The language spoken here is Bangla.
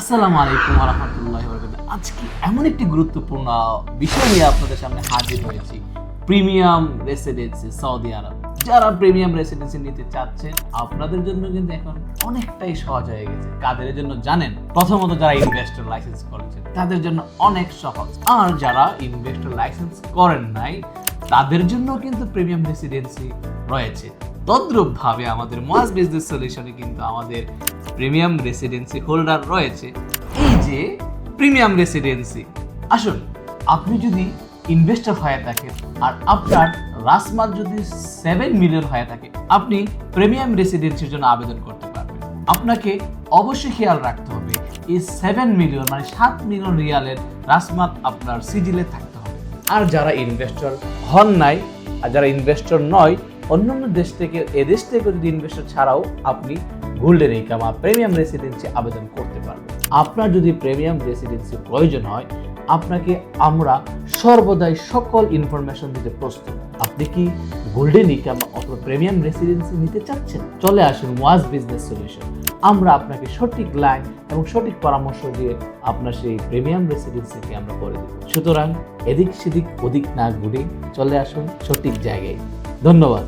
আসসালামু আলাইকুম ওয়া রাহমাতুল্লাহি ওয়া বারাকাতুহু। আজকে এমন একটি গুরুত্বপূর্ণ বিষয় নিয়ে আপনাদের সামনে হাজির হয়েছি, প্রিমিয়াম রেসিডেন্সি সৌদি আরব। যারা প্রিমিয়াম রেসিডেন্সি নিতে চাচ্ছেন, আপনাদের জন্য কিন্তু এখন অনেকটাই সহজ হয়ে গেছে। কাদের জন্য জানেন? প্রথমত যারা ইনভেস্টর লাইসেন্স করেছেন তাদের জন্য অনেক সহজ, আর যারা ইনভেস্টর লাইসেন্স করেন নাই তাদের জন্য কিন্তু প্রিমিয়াম রেসিডেন্সি রয়েছে। তদ্রূপভাবে আমাদের মুয়াজ বিজনেস সলিউশনে কিন্তু আমাদের প্রিমিয়াম রেসিডেন্সি হোল্ডার রয়েছে। এই যে প্রিমিয়াম রেসিডেন্সি, আসুন, আপনি যদি ইনভেস্টর হয়ে থাকেন আর আপনার রাসমাল যদি 7 মিলিয়ন হয়ে থাকে, আপনি প্রিমিয়াম রেসিডেন্সির জন্য আবেদন করতে পারবেন। আপনাকে অবশ্যই খেয়াল রাখতে হবে এই 7 মিলিয়ন মানে 7 মিলিয়ন রিয়ালের রাসমাল আপনার সিজিলে থাকতে হবে। আর যারা ইনভেস্টর হন নাই আর যারা ইনভেস্টর নয়, অন্যান্য দেশ থেকে এদেশ থেকে যদি ইনভেস্টর ছাড়াও আপনি গোল্ডেন ইকামা প্রিমিয়াম রেসিডেন্সি আবেদন করতে পারবেন। আপনার যদি প্রিমিয়াম রেসিডেন্সি প্রয়োজন হয়, আপনাকে আমরা সর্বদাই সকল ইনফরমেশন দিতে প্রস্তুত। আপনি কি গোল্ডেন ইকামা অথবা প্রিমিয়াম রেসিডেন্সি নিতে চাচ্ছেন? চলে আসুন মুয়াজ বিজনেস সলিউশন। আমরা আপনাকে সঠিক লাইন এবং সঠিক পরামর্শ দিয়ে আপনার সেই প্রিমিয়াম রেসিডেন্সিকে আমরা করে দেব। সুতরাং এদিক সেদিক ওদিক না ঘুরে চলে আসুন সঠিক জায়গায়। ধন্যবাদ।